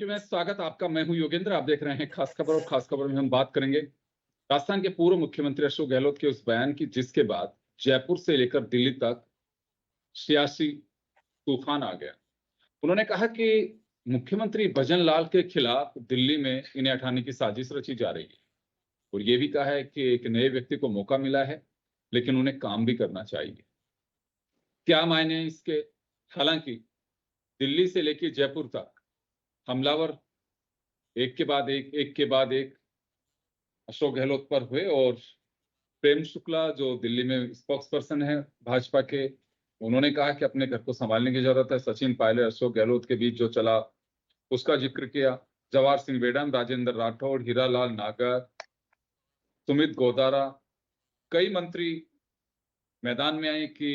UP में स्वागत आपका। मैं हूं योगेंद्र, आप देख रहे हैं खास खबर। और खास खबर में हम बात करेंगे राजस्थान के पूर्व मुख्यमंत्री अशोक गहलोत के उस बयान की जिसके बाद जयपुर से लेकर दिल्ली तक सियासी तूफान आ गया। उन्होंने कहा कि मुख्यमंत्री भजन लाल के खिलाफ दिल्ली में इन्हें हटाने की साजिश रची जा रही है। और ये भी कहा है कि एक नए व्यक्ति को मौका मिला है, लेकिन उन्हें काम भी करना चाहिए। क्या मायने हैं इसके? हालांकि दिल्ली से लेकर जयपुर तक हमलावर एक के बाद एक अशोक गहलोत पर हुए। और प्रेम शुक्ला जो दिल्ली में स्पोक्स पर्सन है भाजपा के, उन्होंने कहा कि अपने घर को संभालने की जरूरत है। सचिन पायलट अशोक गहलोत के बीच जो चला उसका जिक्र किया। जवाहर सिंह बेडम, राजेंद्र राठौड़, हीरालाल नागर, सुमित गोदारा, कई मंत्री मैदान में आए कि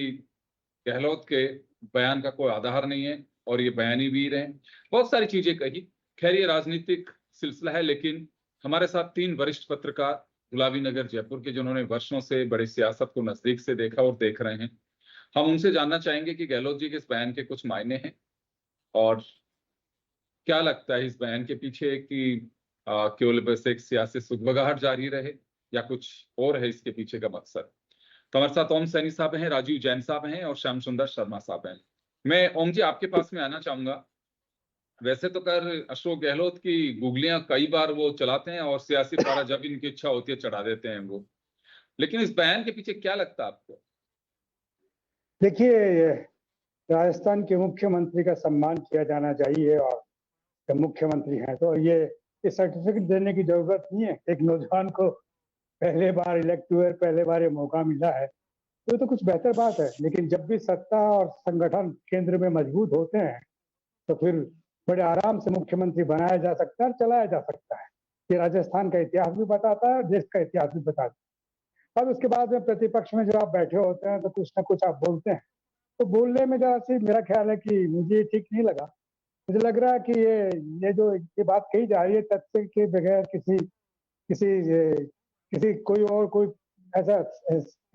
गहलोत के बयान का कोई आधार नहीं है और ये बयानी वीर हैं। बहुत सारी चीजें कही। खैर ये राजनीतिक सिलसिला है, लेकिन हमारे साथ 3 वरिष्ठ पत्रकार गुलाबी नगर जयपुर के, जिन्होंने वर्षों से बड़ी सियासत को नजदीक से देखा और देख रहे हैं। हम उनसे जानना चाहेंगे कि गहलोत जी के इस बयान के कुछ मायने हैं और क्या लगता है इस बयान के पीछे कि केवल बस एक सियासी सुगबगाहट जारी रहे या कुछ और है इसके पीछे का मकसद। तो हमारे साथ ओम सैनी साहब हैं, राजीव जैन साहब हैं और श्याम सुंदर शर्मा साहब हैं। मैं ओम जी आपके पास में आना चाहूंगा। वैसे तो कर अशोक गहलोत की गुगलियां कई बार वो चलाते हैं और सियासी पारा जब इनकी इच्छा होती है चढ़ा देते हैं वो, लेकिन इस बयान के पीछे क्या लगता है आपको? देखिए, राजस्थान के मुख्यमंत्री का सम्मान किया जाना चाहिए और जब मुख्यमंत्री हैं तो ये सर्टिफिकेट देने की जरूरत नहीं है। एक नौजवान को पहले बार इलेक्ट हुए, पहले बार ये मौका मिला है तो ये तो कुछ बेहतर बात है। लेकिन जब भी सत्ता और संगठन केंद्र में मजबूत होते हैं तो फिर बड़े आराम से मुख्यमंत्री बनाया जा सकता है और चलाया जा सकता है। ये राजस्थान का इतिहास भी बताता है, देश का इतिहास भी बताता है। अब उसके बाद में प्रतिपक्ष में जब आप बैठे होते हैं तो कुछ ना कुछ आप बोलते हैं, तो बोलने में जरा सी मेरा ख्याल है कि मुझे ये ठीक नहीं लगा। मुझे लग रहा है कि ये बात कही जा रही है तथ्य के बगैर, किसी किसी कोई ऐसा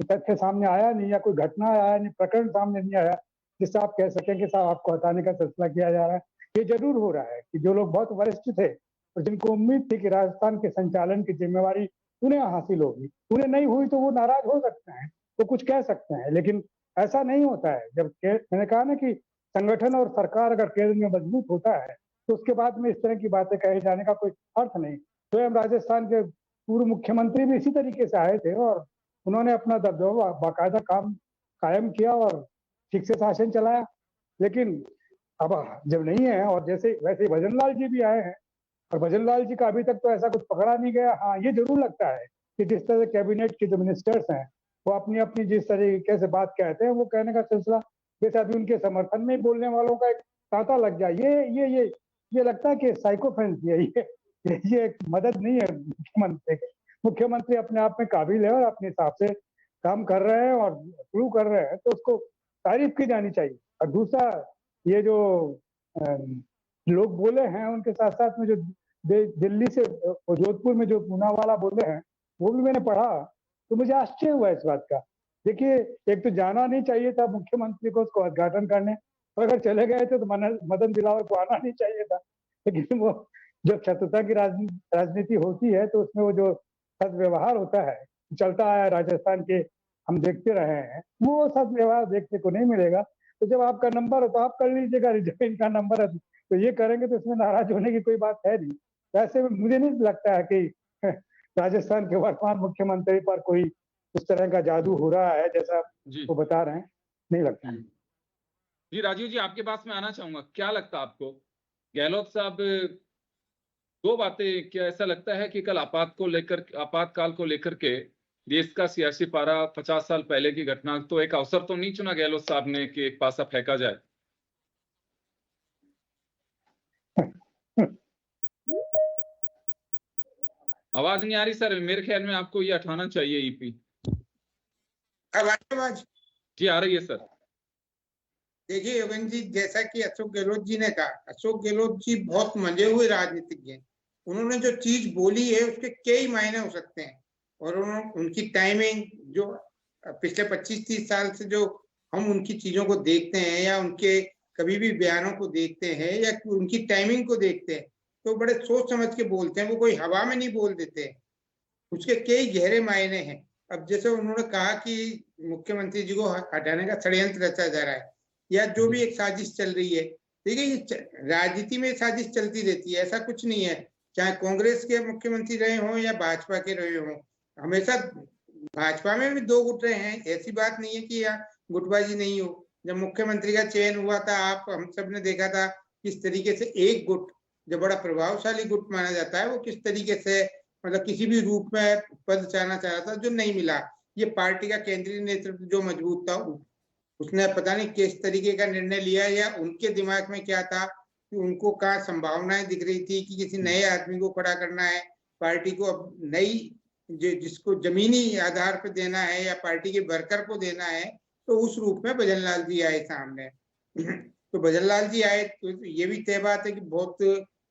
तथ्य सामने आया नहीं या कोई घटना आया नहीं, प्रकरण सामने नहीं आया जिससे आप कह सकें कि साहब आपको हटाने का सिलसिला किया जा रहा है। ये जरूर हो रहा है कि जो लोग बहुत वरिष्ठ थे और जिनको उम्मीद थी कि राजस्थान के संचालन की जिम्मेवारी उन्हें हासिल होगी, उन्हें नहीं हुई तो वो नाराज हो सकते हैं, वो कुछ कह सकते हैं। लेकिन ऐसा नहीं होता है। जब मैंने कहा ना कि संगठन और सरकार अगर केंद्र में मजबूत होता है तो उसके बाद में इस तरह की बातें कहे जाने का कोई अर्थ नहीं। स्वयं राजस्थान के पूर्व मुख्यमंत्री भी इसी तरीके से आए थे और उन्होंने अपना दबदबा बाकायदा काम कायम किया और ठीक से शासन चलाया। लेकिन अब जब नहीं है, और वैसे भजन लाल जी भी आए हैं और भजन लाल जी का अभी तक तो ऐसा कुछ पकड़ा नहीं गया। हाँ, ये जरूर लगता है कि जिस तरह कैबिनेट के जो मिनिस्टर्स हैं वो अपनी अपनी जिस तरीके से बात कहते हैं वो कहने का सिलसिला, जैसे अभी उनके समर्थन में बोलने वालों का एक तांता लग जाए, ये लगता है कि साइकोफेंसी है। ये एक मदद नहीं है मुख्यमंत्री। मुख्यमंत्री अपने आप में काबिल है और अपने हिसाब से काम कर रहे हैं और प्रूव कर रहे हैं तो उसको तारीफ की जानी चाहिए। और दूसरा, ये जो लोग बोले हैं उनके साथ साथ में जो दिल्ली से जोधपुर में जो पूनावाला बोले हैं वो भी मैंने पढ़ा तो मुझे आश्चर्य हुआ इस बात का। देखिए, एक तो जाना नहीं चाहिए था मुख्यमंत्री को उसको उद्घाटन करने, और अगर चले गए थे तो मदन दिलावर को आना नहीं चाहिए था। लेकिन वो जब शत्रुता की राजनीति होती है तो उसमें वो जो सदव्यवहार होता है, चलता है राजस्थान के, हम देखते रहे हैं, वो सदव्यवहार देखने को नहीं मिलेगा। तो जब आपका नंबर हो तो आप कर लीजिएगा, जब इनका नंबर है तो ये करेंगे तो इसमें नाराज होने की कोई बात है नहीं। वैसे मुझे नहीं लगता है कि राजस्थान के वर्तमान मुख्यमंत्री पर कोई उस तरह का जादू हो रहा है जैसा वो बता रहे हैं, नहीं लगता है। जी राजीव जी, आपके पास में आना चाहूंगा। क्या लगता है आपको गहलोत साहब, 2 बातें, क्या ऐसा लगता है कि कल आपातकाल को लेकर के देश का सियासी पारा 50 साल पहले की घटना, तो एक अवसर तो नहीं चुना गहलोत साहब ने कि एक पासा फेंका जाए? आवाज नहीं आ रही सर, मेरे ख्याल में आपको ये हटाना चाहिए ईपी। आवाज जी आ रही है सर। देखिए योगेंद्र जी, जैसा कि अशोक गहलोत जी ने कहा, अशोक गहलोत जी बहुत मंजे हुए राजनीतिज्ञ हैं। उन्होंने जो चीज बोली है उसके कई मायने हो सकते हैं और उनकी टाइमिंग, जो पिछले 25-30 साल से जो हम उनकी चीजों को देखते हैं या उनके कभी भी बयानों को देखते हैं या उनकी टाइमिंग को देखते हैं, तो बड़े सोच समझ के बोलते हैं, वो कोई हवा में नहीं बोल देते, उसके कई गहरे मायने हैं। अब जैसे उन्होंने कहा कि मुख्यमंत्री जी को हटाने का षड्यंत्र रचा जा रहा है या जो भी एक साजिश चल रही है, देखिए ये राजनीति में साजिश चलती रहती है, ऐसा कुछ नहीं है, चाहे कांग्रेस के मुख्यमंत्री रहे हों या भाजपा के रहे हों, हमेशा भाजपा में भी दो गुट रहे हैं, ऐसी बात नहीं है कि यहाँ गुटबाजी नहीं हो। जब मुख्यमंत्री का चयन हुआ था, आप हम सब ने देखा था किस तरीके से एक गुट जो बड़ा प्रभावशाली गुट माना जाता है, वो किस तरीके से मतलब किसी भी रूप में पद चाहना चाह रहा था, जो नहीं मिला। ये पार्टी का केंद्रीय नेतृत्व जो मजबूत था, उसने पता नहीं किस तरीके का निर्णय लिया या उनके दिमाग में क्या था कि उनको कहाँ संभावनाएं दिख रही थी कि किसी नए आदमी को खड़ा करना है, पार्टी को अब नई जिसको जमीनी आधार पर देना है या पार्टी के वर्कर को देना है, तो उस रूप में भजन लाल जी आए सामने। तो भजन लाल जी आए तो ये भी तय बात है कि बहुत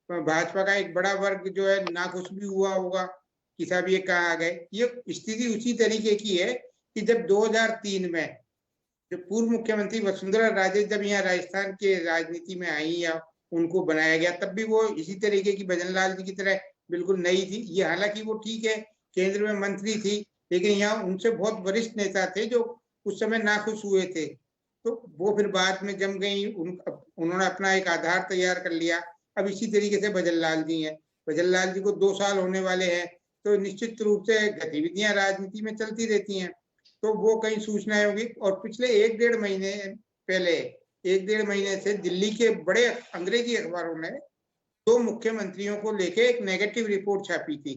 भाजपा का एक बड़ा वर्ग जो है नाखुश भी हुआ होगा कि साहब ये कहाँ आ गए। ये स्थिति उसी तरीके की है कि जब 2003 में जो पूर्व मुख्यमंत्री वसुंधरा राजे जब यहाँ राजस्थान के राजनीति में आई या उनको बनाया गया, तब भी वो इसी तरीके की भजन लाल जी की तरह बिल्कुल नई थी। ये हालांकि वो ठीक है केंद्र में मंत्री थी, लेकिन यहाँ उनसे बहुत वरिष्ठ नेता थे जो उस समय नाखुश हुए थे, तो वो फिर बाद में जम गई। उन्होंने अपना एक आधार तैयार कर लिया। अब इसी तरीके से भजन लाल जी हैं, भजन लाल जी को 2 साल होने वाले हैं, तो निश्चित रूप से गतिविधियां राजनीति में चलती रहती हैं, तो वो कई सूचनाएं होगी। और पिछले 1-1.5 महीने पहले 1-1.5 महीने से दिल्ली के बड़े अंग्रेजी अखबारों ने 2 मुख्यमंत्रियों को लेके एक नेगेटिव रिपोर्ट छापी थी।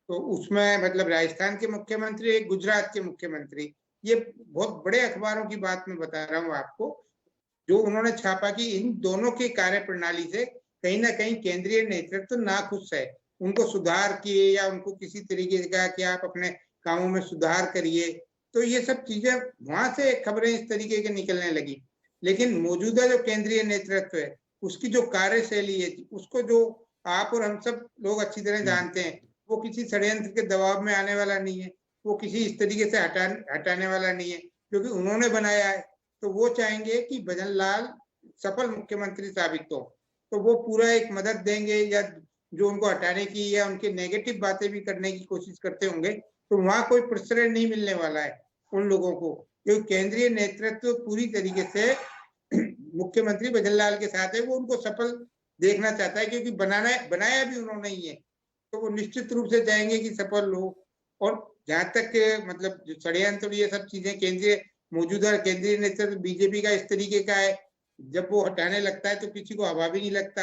तो उसमें मतलब राजस्थान के मुख्यमंत्री, एक गुजरात के मुख्यमंत्री, ये बहुत बड़े अखबारों की बात मैं बता रहा हूँ आपको, जो उन्होंने छापा कि इन दोनों की कार्य प्रणाली से कहीं ना कहीं केंद्रीय नेतृत्व नाखुश है, उनको सुधार किए या उनको किसी तरीके से कहा कि आप अपने कामों में सुधार करिए। तो ये सब चीजें वहां से खबरें इस तरीके के निकलने लगी। लेकिन मौजूदा जो केंद्रीय नेतृत्व है, उसकी जो कार्यशैली है, उसको जो आप और हम सब लोग अच्छी तरह जानते हैं, वो किसी षड्यंत्र के दबाव में आने वाला नहीं है, वो किसी इस तरीके से हटाने वाला नहीं है, क्योंकि उन्होंने बनाया है। तो वो चाहेंगे कि भजन लाल सफल मुख्यमंत्री साबित हो, तो वो पूरा एक मदद देंगे, या जो उनको हटाने की या उनके नेगेटिव बातें भी करने की कोशिश करते होंगे, तो वहां कोई प्रश्रय नहीं मिलने वाला है उन लोगों को, क्योंकि केंद्रीय नेतृत्व पूरी तरीके से मुख्यमंत्री भजन लाल के साथ है, वो उनको सफल देखना चाहता है, क्योंकि बनाया भी उन्होंने ही है, तो वो निश्चित रूप से चाहेंगे कि सफल हो। और जहां तक मतलब जो षड्यंत्र ये सब चीजें मौजूदा केंद्रीय नेतृत्व बीजेपी का इस तरीके का है, जब वो हटाने लगता है तो किसी को हवा भी नहीं लगाता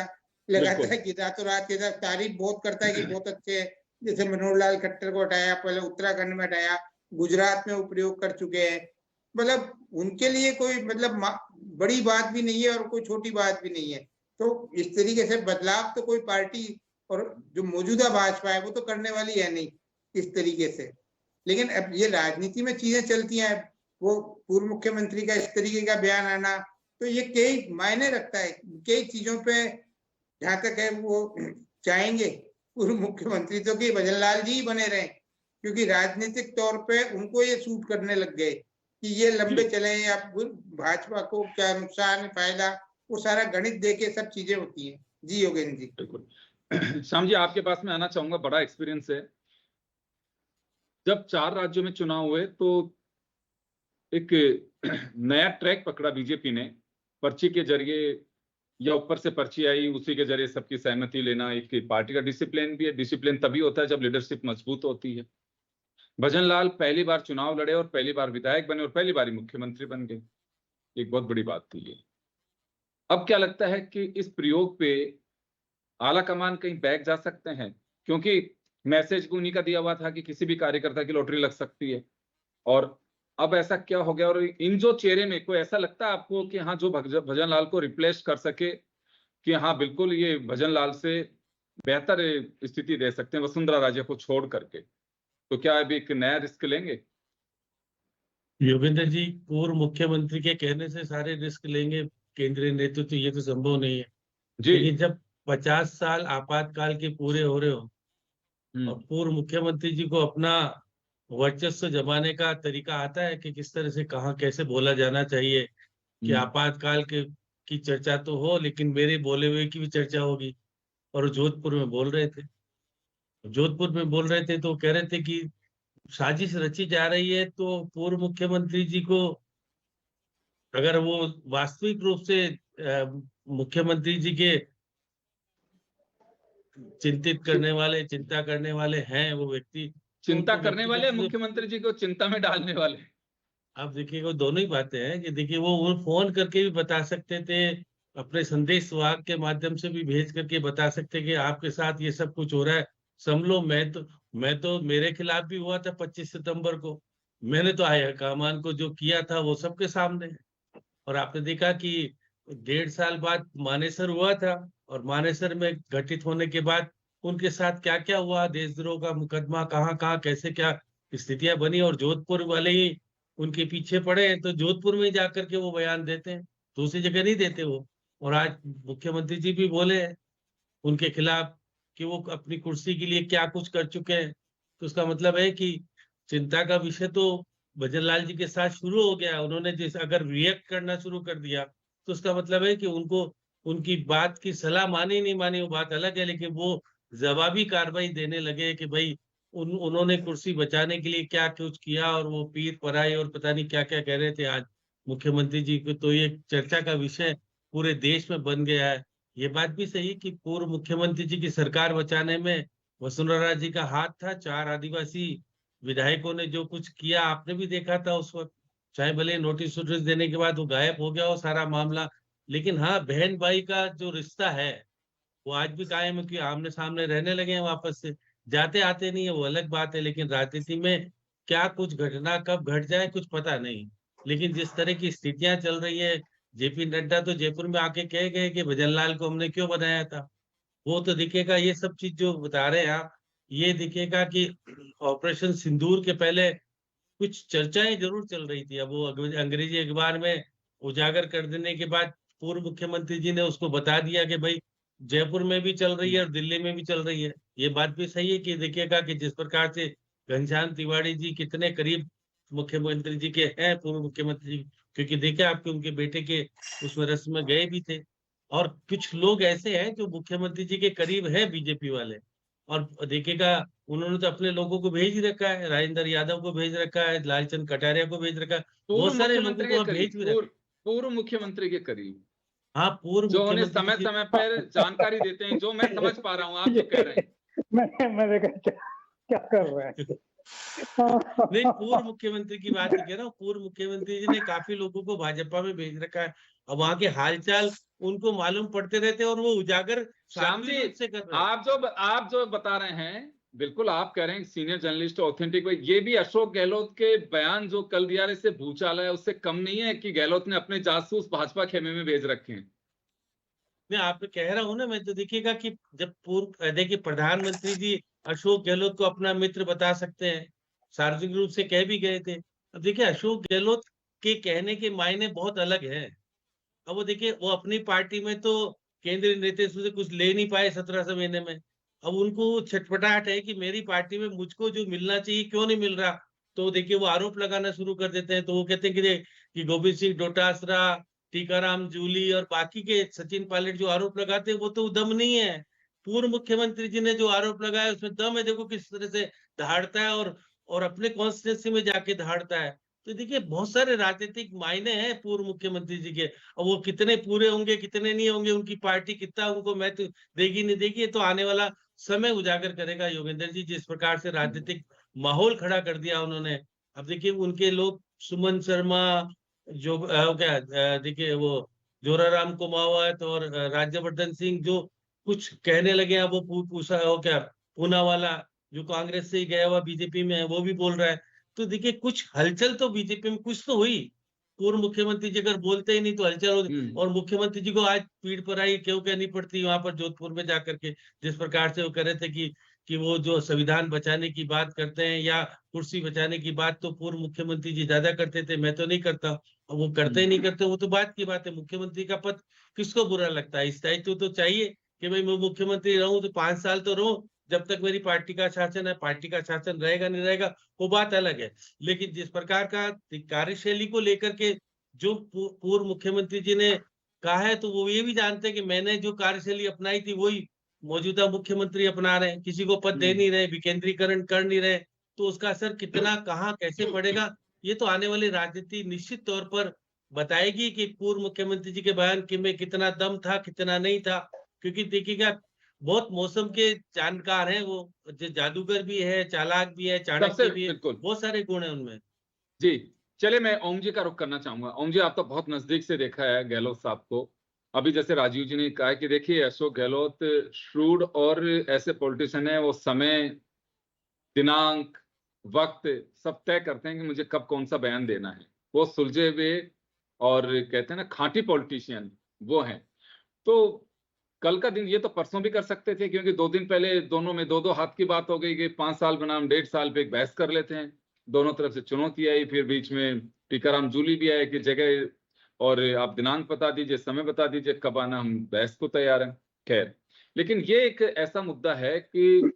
है कि रातों रात के साथ तारीफ बहुत करता है कि बहुत अच्छे है। जैसे मनोहर लाल खट्टर को हटाया, पहले उत्तराखंड में हटाया, गुजरात में वो प्रयोग कर चुके हैं, मतलब उनके लिए कोई मतलब बड़ी बात भी नहीं है और कोई छोटी बात भी नहीं है। तो इस तरीके से बदलाव तो कोई पार्टी और जो मौजूदा भाजपा है वो तो करने वाली है नहीं इस तरीके से। लेकिन अब ये राजनीति में चीजें चलती हैं, वो पूर्व मुख्यमंत्री का इस तरीके का बयान आना, तो ये कई मायने रखता है, कई चीजों पे जहां तक है वो चाहेंगे पूर्व मुख्यमंत्री तो कि भजन लाल जी ही बने रहे, क्योंकि राजनीतिक तौर पे उनको ये सूट करने लग गए कि ये लंबे चले या भाजपा को क्या नुकसान फायदा, वो सारा गणित देके सब चीजें होती है। जी योगेंद्र जी। बिल्कुल श्याम जी, आपके पास मैं आना चाहूंगा, बड़ा एक्सपीरियंस है। जब 4 राज्यों में चुनाव हुए तो एक नया ट्रैक पकड़ा बीजेपी ने, पर्ची के जरिए या ऊपर से पर्ची आई उसी के जरिए सबकी सहमति लेना, एक पार्टी का डिसिप्लिन भी है। डिसिप्लिन तभी होता है जब लीडरशिप मजबूत होती है। भजन लाल पहली बार चुनाव लड़े और पहली बार विधायक बने और पहली बार ही मुख्यमंत्री बन गए, एक बहुत बड़ी बात थी ये। अब क्या लगता है कि इस प्रयोग पे आला कमान कहीं बैक जा सकते हैं, क्योंकि मैसेज उन्हीं का दिया हुआ था कि किसी भी कार्यकर्ता की लॉटरी लग सकती है, और अब ऐसा क्या हो गया? और इन जो चेहरे में कोई ऐसा लगता है आपको कि हाँ, जो भजन लाल को रिप्लेस कर सके, कि हाँ बिल्कुल ये भजन लाल से बेहतर स्थिति दे सकते हैं वसुंधरा राजे को छोड़ करके, तो क्या अभी एक नया रिस्क लेंगे? योगेंद्र जी, पूर्व मुख्यमंत्री के कहने से सारे रिस्क लेंगे केंद्रीय नेतृत्व, तो ये तो संभव नहीं है जी। लेकिन जब 50 साल आपातकाल के पूरे हो रहे हो और पूर्व मुख्यमंत्री जी को अपना वर्चस्व जमाने का तरीका आता है कि किस तरह से कहाँ कैसे बोला जाना चाहिए, कि आपातकाल की चर्चा तो हो लेकिन मेरे बोले हुए की भी चर्चा होगी, और जोधपुर में बोल रहे थे। तो कह रहे थे कि साजिश रची जा रही है, तो पूर्व मुख्यमंत्री जी को अगर वो वास्तविक रूप से मुख्यमंत्री जी के चिंता करने वाले हैं वो व्यक्ति, तो चिंता उनको करने वाले, व्यक्तिगत रूप- मुख्यमंत्री जी को चिंता में डालने वाले। आप देखिए वो दोनों ही बातें हैं कि देखिए वो फोन करके भी बता सकते थे, अपने संदेश वाहक के माध्यम से भी भेज करके बता सकते कि आपके साथ ये सब कुछ हो रहा है, समझ लो। मैं तो मेरे खिलाफ भी हुआ था 25 सितंबर को, मैंने तो आया कामान को जो किया था वो सबके सामने है। और आपने देखा कि 1.5 साल बाद मानेसर हुआ था, और मानेसर में घटित होने के बाद उनके साथ क्या क्या हुआ, देशद्रोह का मुकदमा कहाँ कहाँ कैसे क्या स्थितियां बनी, और जोधपुर वाले ही उनके पीछे पड़े हैं, तो जोधपुर में जाकर के वो बयान देते हैं, दूसरी जगह नहीं देते वो। और आज मुख्यमंत्री जी भी बोले हैं उनके खिलाफ कि वो अपनी कुर्सी के लिए क्या कुछ कर चुके हैं। तो उसका मतलब है कि चिंता का विषय तो भजनलाल जी के साथ शुरू हो गया। उन्होंने जैसे अगर रिएक्ट करना शुरू कर दिया, तो उसका मतलब है कि उनको उनकी बात की सलाह मानी नहीं मानी वो बात अलग है, लेकिन वो जवाबी कार्रवाई देने लगे कि भाई उन्होंने कुर्सी बचाने के लिए क्या कुछ किया, और वो पीर पराई और पता नहीं क्या क्या कह रहे थे आज मुख्यमंत्री जी को। तो ये चर्चा का विषय पूरे देश में बन गया है। ये बात भी सही है कि पूर्व मुख्यमंत्री जी की सरकार बचाने में वसुंधरा जी का हाथ था। 4 आदिवासी विधायकों ने जो कुछ किया आपने भी देखा था उस वक्त, चाहे भले नोटिस वोटिस देने के बाद वो गायब हो गया हो सारा मामला, लेकिन हाँ बहन भाई का जो रिश्ता है वो आज भी कायम है कि आमने सामने रहने लगे हैं वापस से। जाते आते नहीं है वो अलग बात है, लेकिन राजनीति में क्या कुछ घटना कब घट जाए कुछ पता नहीं। लेकिन जिस तरह की स्थितियां चल रही है, जेपी नड्डा तो जयपुर में आके कह गए कि भजनलाल को हमने क्यों बनाया था। वो तो दिखेगा, ये सब चीज जो बता रहे हैं आप, ये दिखेगा कि ऑपरेशन सिंदूर के पहले कुछ चर्चाएं जरूर चल रही थी। अब वो अंग्रेजी अखबार में उजागर कर देने के बाद पूर्व मुख्यमंत्री जी ने उसको बता दिया कि भाई जयपुर में भी चल रही है और दिल्ली में भी चल रही है। ये बात भी सही है कि देखिएगा कि जिस प्रकार से घनश्याम तिवारी जी कितने करीब मुख्यमंत्री जी के हैं, पूर्व मुख्यमंत्री जी, क्योंकि देखे आपके उनके बेटे के उसमें रस्म में गए भी थे। और कुछ लोग ऐसे हैं जो मुख्यमंत्री जी के करीब है बीजेपी वाले, और देखिएगा उन्होंने तो अपने लोगों को भेज ही रखा है, राजेंद्र यादव को भेज रखा है, लालचंद कटारिया को भेज रखा है, पूर्व बहुत सारे लोगों मुख्यमंत्री को के अब भेज भी करीब, रखा है। पूर्व मुख्यमंत्री के करीब, हाँ पूर्व जो उन्हें मुख्यमंत्री समय जी समय पर जानकारी देते हैं, जो मैं समझ पा रहा हूँ आप जो कह रहे हैं। मैंने कहा क्या कर रहे हैं। नहीं, पूर्व मुख्यमंत्री की बात नहीं कह रहा हूँ, पूर्व मुख्यमंत्री जी ने काफी लोगों को भाजपा में भेज रखा है, और वहां के हालचाल उनको मालूम पड़ते रहते हैं, और वो उजागर श्याम साध्वी जी, रूप से कर रहे हैं। आप जो बता रहे हैं, बिल्कुल आप कह रहे हैं सीनियर जर्नलिस्ट ऑथेंटिक, ये भी अशोक गहलोत के बयान जो कल दिया रहे से भूचाल है, उससे कम नहीं है कि गहलोत ने अपने जासूस भाजपा खेमे में भेज रखे हैं। मैं आपको कह रहा हूँ ना, मैं तो देखिएगा कि जब देखिए प्रधानमंत्री जी अशोक गहलोत को अपना मित्र बता सकते हैं, सार्वजनिक रूप से कह भी गए थे। अब देखिए अशोक गहलोत के कहने के मायने बहुत अलग है। अब वो देखिए वो अपनी पार्टी में तो केंद्रीय नेतृत्व से कुछ ले नहीं पाए 17 महीने में। अब उनको छटपटाहट है कि मेरी पार्टी में मुझको जो मिलना चाहिए क्यों नहीं मिल रहा। तो देखिए वो आरोप लगाना शुरू कर देते हैं। तो वो कहते हैं कि गोविंद सिंह डोटासरा, टीकाराम जूली और बाकी के सचिन पायलट जो आरोप लगाते हैं वो तो दम नहीं है। पूर्व मुख्यमंत्री जी ने जो आरोप लगाया उसमें दम है। देखो किस तरह से दहाड़ता है, और अपने कॉन्स्टिट्यूंसी में जाके दहाड़ता है। तो देखिए बहुत सारे राजनीतिक मायने हैं पूर्व मुख्यमंत्री जी के। अब वो कितने पूरे होंगे कितने नहीं होंगे, उनकी पार्टी कितना उनको महत्व देगी नहीं देगी, ये तो आने वाला समय उजागर करेगा योगेंद्र जी। जिस प्रकार से राजनीतिक माहौल खड़ा कर दिया उन्होंने। अब देखिए उनके लोग सुमन शर्मा, जो देखिए वो जोराराम कुमावत और राज्यवर्धन सिंह जो कुछ कहने लगे हैं, वो पूछा हो क्या पूना वाला जो कांग्रेस से ही गया हुआ बीजेपी में है वो भी बोल रहा है। तो देखिए कुछ हलचल तो बीजेपी में कुछ तो हुई। पूर्व मुख्यमंत्री जी अगर बोलते ही नहीं तो हलचल हो, और मुख्यमंत्री जी को आज पीठ पर आई क्यों कहनी पड़ती वहां पर जोधपुर में जाकर के। जिस प्रकार से वो कह रहे थे कि वो जो संविधान बचाने की बात करते हैं या कुर्सी बचाने की बात तो पूर्व मुख्यमंत्री जी ज्यादा करते थे, मैं तो नहीं करता। अब वो करते ही नहीं करते, वो तो बात की बात है। मुख्यमंत्री का पद किसको बुरा लगता है, स्थायित्व तो चाहिए कि भाई मैं मुख्यमंत्री रहूं तो 5 साल तो रहूं, जब तक मेरी पार्टी का शासन है। पार्टी का शासन रहेगा नहीं रहेगा वो बात अलग है। लेकिन जिस प्रकार का कार्यशैली को लेकर के जो पूर्व मुख्यमंत्री जी ने कहा है, तो वो ये भी जानते हैं कि मैंने जो कार्यशैली अपनाई थी वही मौजूदा मुख्यमंत्री अपना रहे हैं, किसी को पद दे नहीं रहे, विकेंद्रीकरण कर नहीं रहे, तो उसका असर कितना, कहाँ, कैसे पड़ेगा, ये तो आने वाली राजनीति निश्चित तौर पर बताएगी कि पूर्व मुख्यमंत्री जी के बयान में कितना दम था, कितना नहीं था। क्योंकि देखिएगा, बहुत मौसम के जानकार हैं वो, जादूगर भी है, चालाक भी है, चाणक्य भी है, बिल्कुल बहुत सारे गुण है उनमें। जी। चलिए, मैं ओम जी का रुख करना चाहूंगा। ओम जी, आप तो बहुत नजदीक से देखा है गहलोत साहब को। अभी जैसे राजीव जी ने कहा कि देखिए, अशोक गहलोत श्रूड और ऐसे पॉलिटिशियन है, वो समय, दिनांक, वक्त सब तय करते हैं कि मुझे कब कौन सा बयान देना है। वो सुलझे हुए और कहते हैं ना खांटी पॉलिटिशियन वो हैं। तो कल का दिन ये तो परसों भी कर सकते थे, क्योंकि 2 दिन पहले दोनों में 2-2 हाथ की बात हो गई कि 5 साल बनाम 1.5 साल पे एक बहस कर लेते हैं। दोनों तरफ से चुनौती आई, फिर बीच में टीकाराम जूली भी आए कि जगह और आप दिनांक बता दीजिए, समय बता दीजिए कब आना, हम बहस को तैयार हैं। खैर, लेकिन ये एक ऐसा मुद्दा है कि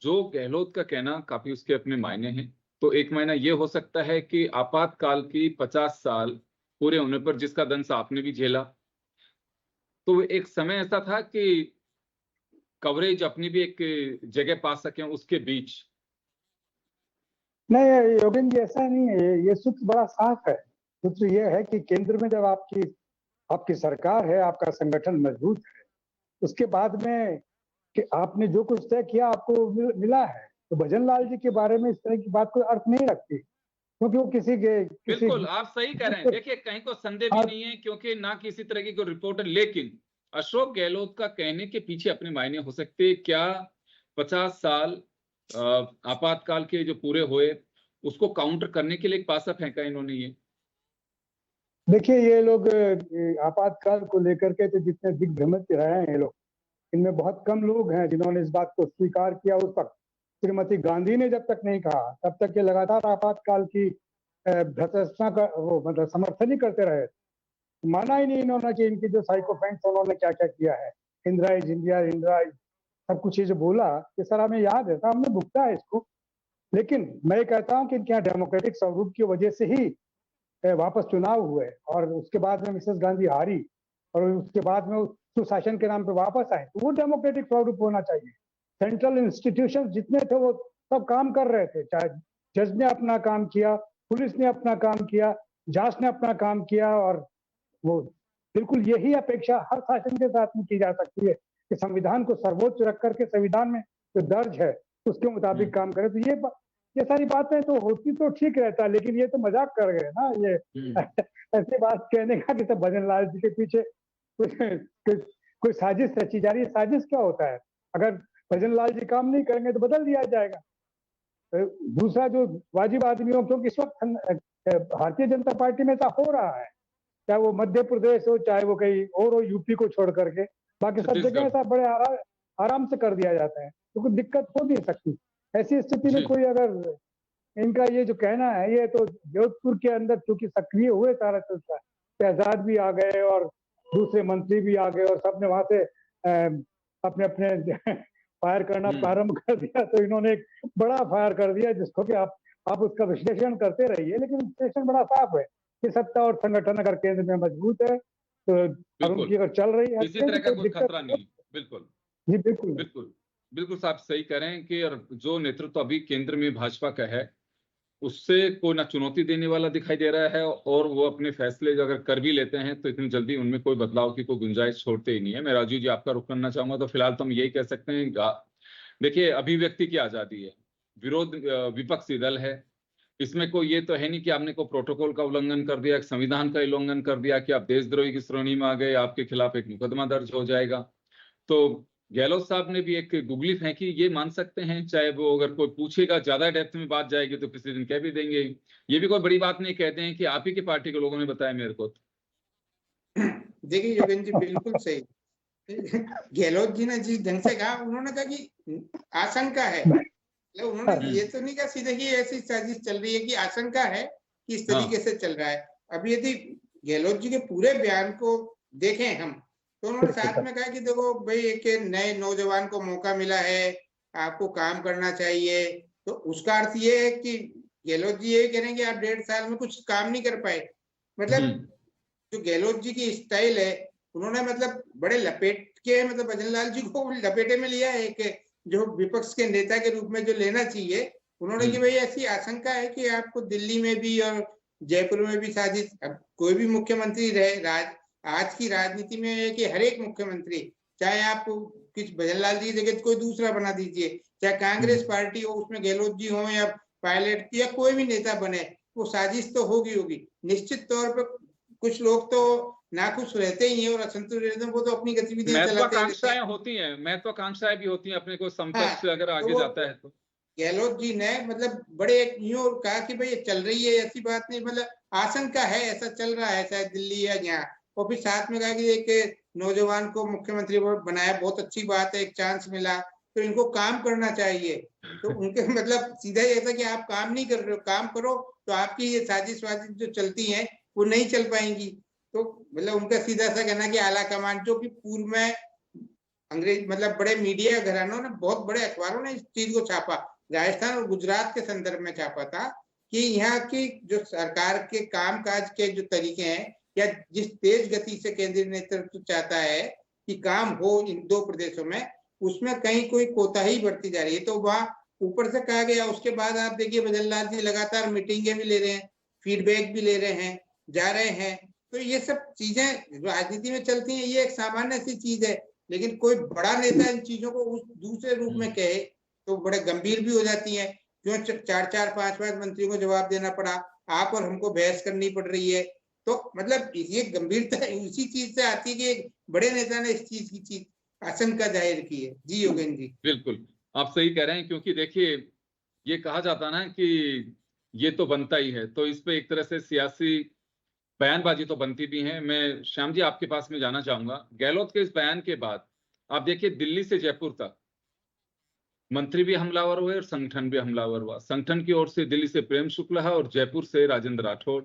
जो गहलोत का कहना काफी उसके अपने मायने हैं। तो एक मायना ये हो सकता है कि आपातकाल की 50 साल पूरे होने पर, जिसका दंश आपने भी झेला, तो एक समय ऐसा था कि कवरेज अपनी भी एक जगह पा सके उसके बीच। नहीं योगेंद्र जी, ऐसा नहीं है। ये सूत्र बड़ा साफ है। सूत्र ये है कि केंद्र में जब आपकी सरकार है, आपका संगठन मजबूत है, उसके बाद में कि आपने जो कुछ तय किया आपको मिला है, तो भजन लाल जी के बारे में इस तरह की बात कोई अर्थ नहीं रखती, क्योंकि वो बिल्कुल आप सही कह रहे हैं। देखिए, कहीं को संदेह भी नहीं है, क्योंकि ना किसी तरह की कोई रिपोर्ट है, लेकिन अशोक गहलोत का कहने के पीछे अपने मायने हो सकते। क्या 50 साल आपातकाल के जो पूरे हुए उसको काउंटर करने के लिए एक पासा फेंका इन्होंने? ये देखिए, ये लोग आपातकाल को लेकर के तो जितने दिग्भ्रमित रहे हैं ये लोग, इनमें बहुत कम लोग हैं जिन्होंने इस बात को स्वीकार किया उस वक्त। श्रीमती गांधी ने जब तक नहीं कहा, तब तक ये लगातार आपातकाल की भ्रष्टाचार का वो मतलब समर्थन ही करते रहे। माना ही नहीं इन्होंने कि इनकी जो साइकोफेंट्स उन्होंने क्या क्या किया है, इंदिरा इज इंडिया, इंदिरा सब कुछ ये जो बोला, ये सर हमें याद है, तो हमने भुगता है इसको। लेकिन मैं कहता हूँ कि इनके यहाँ डेमोक्रेटिक स्वरूप की वजह से ही वापस चुनाव हुए, और उसके बाद में मिसेस गांधी हारी, और उसके बाद में सुशासन के नाम पे वापस आए। तो वो डेमोक्रेटिक स्वरूप होना चाहिए। सेंट्रल इंस्टीट्यूशन जितने थे वो सब काम कर रहे थे, चाहे जज ने अपना काम किया, पुलिस ने अपना काम किया, जांच ने अपना काम किया, और वो बिल्कुल यही अपेक्षा हर शासन के साथ में की जा सकती है कि संविधान को सर्वोच्च रख करके संविधान में जो दर्ज है उसके मुताबिक काम करे। तो ये सारी बातें तो होती तो ठीक रहता, लेकिन ये तो मजाक कर गए ना ये ऐसी बात कहने का कि सब भजन लाल जी के पीछे कोई साजिश रची जा रही है। साजिश क्या होता है? अगर भजन लाल जी काम नहीं करेंगे तो बदल दिया जाएगा। दूसरा जो वाजिब आदमियों, क्योंकि इस वक्त भारतीय जनता पार्टी में ऐसा हो रहा है, चाहे वो मध्य प्रदेश हो, चाहे वो कहीं और हो, यूपी को छोड़ करके बाकी सब जगह ऐसा बड़े आराम से कर दिया जाता है, तो कोई दिक्कत हो नहीं सकती। ऐसी स्थिति में कोई अगर इनका ये जो कहना है, ये तो जोधपुर के अंदर चूंकि सक्रिय हुए सारा चलता है, शहजाद भी आ गए और दूसरे मंत्री भी आ गए, और सबने वहां से अपने अपने फायर करना प्रारंभ कर दिया। तो इन्होंने एक बड़ा फायर कर दिया, जिसको कि आप उसका विश्लेषण करते रहिए, लेकिन विश्लेषण बड़ा साफ है कि सत्ता और संगठन अगर केंद्र में मजबूत है तो उनकी अगर चल रही है, किसी तरह का कोई खतरा नहीं। बिल्कुल जी, बिल्कुल बिल्कुल बिल्कुल साहब सही कह रहे हैं कि जो नेतृत्व अभी केंद्र में भाजपा का है, उससे कोई ना चुनौती देने वाला दिखाई दे रहा है, और वो अपने फैसले अगर कर भी लेते हैं तो इतनी जल्दी उनमें कोई बदलाव की कोई गुंजाइश छोड़ते ही नहीं है। मैं राजीव जी आपका रुख करना चाहूंगा। तो फिलहाल तो हम यही कह सकते हैं, देखिए, अभिव्यक्ति की आजादी है, विरोध विपक्षी दल है, इसमें कोई ये तो है नहीं कि आपने कोई प्रोटोकॉल का उल्लंघन कर दिया, संविधान का उल्लंघन कर दिया कि आप देशद्रोही की श्रेणी में आ गए, आपके खिलाफ एक मुकदमा दर्ज हो जाएगा। तो गहलोत साहब ने भी एक गुगली फेंकी, ये मान सकते हैं, चाहे वो अगर कोई पूछेगा, ज्यादा डेप्थ में बात जाएगी तो किसी दिन कह भी देंगे। ये भी कोई बड़ी बात नहीं, कहते हैं कि आप ही की पार्टी के लोगों ने बताया मेरे को। देखिए योगेंद्र जी, बिल्कुल सही। गहलोत जी ने जिस ढंग से कहा, उन्होंने कहा कि आशंका है, उन्होंने ये तो नहीं कहा सीधे कि ऐसी साजिश चल रही है, कि आशंका है कि इस तरीके से चल रहा है। अब यदि गहलोत जी के पूरे बयान को देखें हम, तो उन्होंने साथ में कहा कि देखो भाई, एक नए नौजवान को मौका मिला है, आपको काम करना चाहिए। तो उसका अर्थ ये है कि गहलोत जी ये कह रहे हैं कि आप 1.5 साल में कुछ काम नहीं कर पाए। मतलब जो गहलोत जी की स्टाइल है उन्होंने मतलब बड़े लपेट के मतलब भजन लाल जी को लपेटे में लिया है, एक जो विपक्ष के नेता के रूप में जो लेना चाहिए उन्होंने कि भाई ऐसी आशंका है कि आपको दिल्ली में भी और जयपुर में भी साजिश, अब कोई भी मुख्यमंत्री रहे आज की राजनीति में है कि हर एक मुख्यमंत्री, चाहे आप किस भजन लाल जी की जगह कोई दूसरा बना दीजिए, चाहे कांग्रेस पार्टी हो उसमें गहलोत जी हो या पायलट या कोई भी नेता बने, वो साजिश तो होगी। निश्चित तौर पर कुछ लोग तो नाखुश रहते ही हैं और असंतुष्ट रहते हैं, वो तो अपनी गतिविधियां चलाते रहते महत्वाकांक्षाएं होती हैं, महत्वाकांक्षाएं भी होती हैं, अपने को संपर्क से अगर आगे जाता है तो। गहलोत जी ने मतलब बड़े यूं कहा कि भाई ये चल रही है, ऐसी बात नहीं, मतलब आशंका है ऐसा चल रहा है शायद दिल्ली या यहाँ, और फिर साथ में कहा कि एक नौजवान को मुख्यमंत्री बनाया, बहुत अच्छी बात है, एक चांस मिला तो इनको काम करना चाहिए। तो उनके मतलब सीधा ये था कि आप काम नहीं कर रहे हो, काम करो तो आपकी ये साजिश वाजिश जो चलती है वो नहीं चल पाएंगी। तो मतलब उनका सीधा सा कहना कि आला कमान, जो कि पूर्व में अंग्रेज मतलब बड़े मीडिया घरानों ने, बहुत बड़े अखबारों ने इस चीज को छापा, राजस्थान और गुजरात के संदर्भ में छापा था कि यहाँ की जो सरकार के कामकाज के जो तरीके हैं या जिस तेज गति से केंद्रीय नेतृत्व चाहता है कि काम हो इन दो प्रदेशों में, उसमें कहीं कोई कोताही बढ़ती जा रही है। तो वहां ऊपर से कहा गया। उसके बाद आप देखिए भजन लाल जी लगातार मीटिंगें भी ले रहे हैं, फीडबैक भी ले रहे हैं, जा रहे हैं। तो ये सब चीजें राजनीति में चलती हैं, ये एक सामान्य सी चीज है, लेकिन कोई बड़ा नेता इन चीजों को उस दूसरे रूप में कहे तो बड़े गंभीर भी हो जाती है। क्यों 4-4, 5-5 मंत्रियों को जवाब देना पड़ा, आप और हमको बहस करनी पड़ रही है। तो मतलब ये गंभीरता उसी चीज से आती है कि एक बड़े नेता ने इस चीज की आशंका जाहिर की है। जी योगेंद्र जी, बिल्कुल आप सही कह रहे हैं, क्योंकि देखिए ये कहा जाता ना कि ये तो बनता ही है, तो इस पे एक तरह से सियासी बयानबाजी तो बनती भी है। मैं श्याम जी आपके पास में जाना चाहूंगा, गहलोत के इस बयान के बाद आप देखिए दिल्ली से जयपुर तक मंत्री भी हमलावर हुए और संगठन भी हमलावर हुआ। संगठन की ओर से दिल्ली से प्रेम शुक्ला और जयपुर से राजेंद्र राठौड़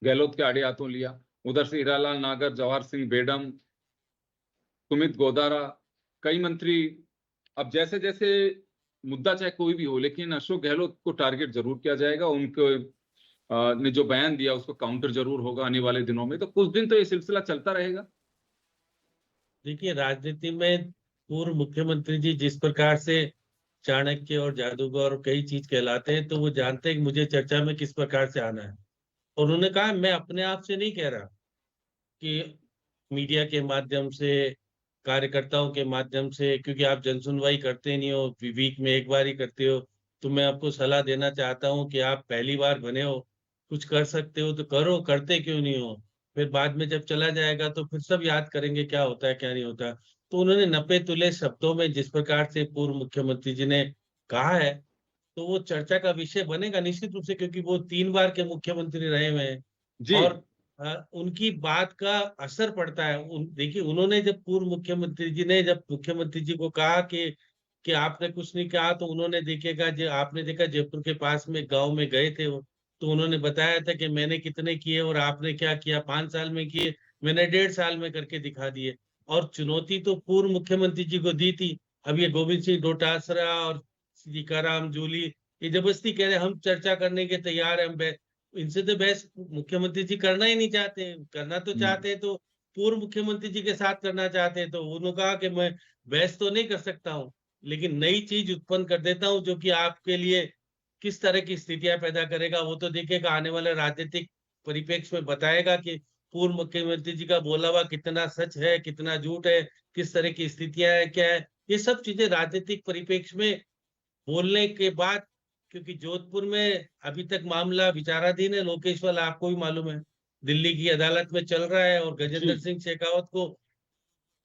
गहलोत के आड़े हाथों लिया। उधर से हीरालाल नागर, जवाहर सिंह बेडम, सुमित गोदारा, कई मंत्री। अब जैसे जैसे मुद्दा चाहे कोई भी हो, लेकिन अशोक गहलोत को टारगेट जरूर किया जाएगा। उनको ने जो बयान दिया उसको काउंटर जरूर होगा आने वाले दिनों में। तो कुछ दिन तो ये सिलसिला चलता रहेगा। देखिए राजनीति में पूर्व मुख्यमंत्री जी जिस प्रकार से चाणक्य और जादूगर और कई चीज कहलाते हैं, तो वो जानते हैं कि मुझे चर्चा में किस प्रकार से आना है। और उन्होंने कहा मैं अपने आप से नहीं कह रहा कि मीडिया के माध्यम से, कार्यकर्ताओं के माध्यम से, क्योंकि आप जनसुनवाई करते नहीं हो, वीक में एक बार ही करते हो, तो मैं आपको सलाह देना चाहता हूं कि आप पहली बार बने हो, कुछ कर सकते हो तो करो, करते क्यों नहीं हो? फिर बाद में जब चला जाएगा तो फिर सब याद करेंगे क्या होता है क्या नहीं होता। तो उन्होंने नपे तुले शब्दों में जिस प्रकार से पूर्व मुख्यमंत्री जी ने कहा है, तो वो चर्चा का विषय बनेगा निश्चित रूप से, क्योंकि वो 3 बार के मुख्यमंत्री रहे हुए हैं। जी और उनकी बात का असर पड़ता है। देखिए उन्होंने जब पूर्व मुख्यमंत्री जी ने जब मुख्यमंत्री जी को कहा कि आपने कुछ नहीं कहा, तो उन्होंने देखिएगा जो आपने देखा जयपुर के पास में गांव में गए थे वो, तो उन्होंने बताया था कि मैंने कितने किए और आपने क्या किया, 5 साल में किए, मैंने 1.5 साल में करके दिखा दिए। और चुनौती तो पूर्व मुख्यमंत्री जी को दी थी। अब ये गोविंद सिंह डोटासरा और सीताराम जूली ये जबरदस्ती कह रहे हम चर्चा करने के तैयार है, हम इनसे तो बहस मुख्यमंत्री जी करना ही नहीं चाहते। करना तो चाहते हैं तो पूर्व मुख्यमंत्री जी के साथ करना चाहते हैं। तो उन्होंने कहा कि मैं बहस तो नहीं कर सकता हूँ, लेकिन नई चीज उत्पन्न कर देता हूँ जो कि आपके लिए किस तरह की स्थितियां पैदा करेगा, वो तो देखिएगा आने वाले राजनीतिक परिप्रेक्ष्य में बताएगा कि पूर्व मुख्यमंत्री जी का बोला हुआ कितना सच है, कितना झूठ है, किस तरह की स्थितियां है, क्या है। ये सब चीजें राजनीतिक परिप्रेक्ष्य में बोलने के बाद, क्योंकि जोधपुर में अभी तक मामला विचाराधीन है, लोकेश्वर आपको भी मालूम है दिल्ली की अदालत में चल रहा है, और गजेंद्र सिंह शेखावत को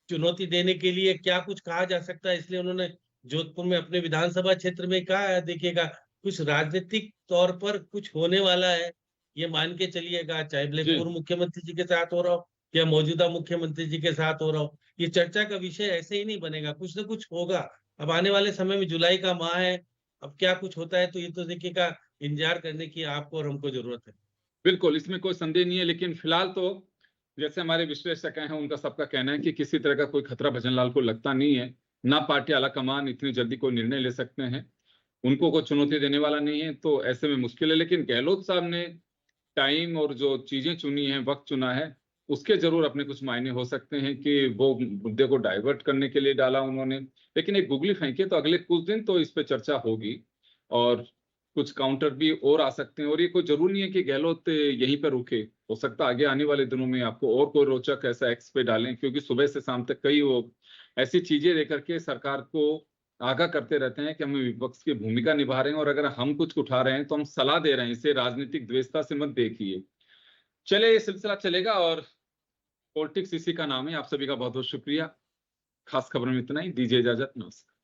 चुनौती देने के लिए क्या कुछ कहा जा सकता है, इसलिए उन्होंने जोधपुर में अपने विधानसभा क्षेत्र में कहा है। देखिएगा कुछ राजनीतिक तौर पर कुछ होने वाला है, ये मान के चलिएगा, चाहे भले पूर्व मुख्यमंत्री जी के साथ हो रहा हो या मौजूदा मुख्यमंत्री जी के साथ हो रहा हो। ये चर्चा का विषय ऐसे ही नहीं बनेगा, कुछ ना कुछ होगा। अब आने वाले समय में जुलाई का माह है, अब क्या कुछ होता है तो ये तो देखिएगा इंतजार करने की आपको और हमको जरूरत है। बिल्कुल, इसमें कोई संदेह नहीं है। लेकिन फिलहाल तो जैसे हमारे विश्लेषक हैं, उनका सबका कहना है कि किसी तरह का कोई खतरा भजनलाल को लगता नहीं है। ना पार्टी आलाकमान इतनी जल्दी कोई निर्णय ले सकते हैं, उनको कोई चुनौती देने वाला नहीं है, तो ऐसे में मुश्किल है। लेकिन गहलोत साहब ने टाइम और जो चीजें चुनी है, वक्त चुना है, उसके जरूर अपने कुछ मायने हो सकते हैं कि वो मुद्दे को डाइवर्ट करने के लिए डाला उन्होंने, लेकिन एक गुगली फेंके तो अगले कुछ दिन तो इस पे चर्चा होगी और कुछ काउंटर भी और आ सकते हैं। और ये कोई जरूरी नहीं है कि गहलोत यहीं पर रुके, हो सकता है आगे आने वाले दिनों में आपको और कोई रोचक ऐसा एक्स पे डालें, क्योंकि सुबह से शाम तक कई वो ऐसी चीजें लेकर के सरकार को आगाह करते रहते हैं कि हम विपक्ष की भूमिका निभा रहे हैं और अगर हम कुछ उठा रहे हैं तो हम सलाह दे रहे हैं, इसे राजनीतिक द्वेषता से मत देखिए। चले, ये सिलसिला चलेगा और पॉलिटिक्स इसी का नाम है। आप सभी का बहुत बहुत शुक्रिया। खास खबर में इतना ही, दीजिए इजाजत, नमस्कार।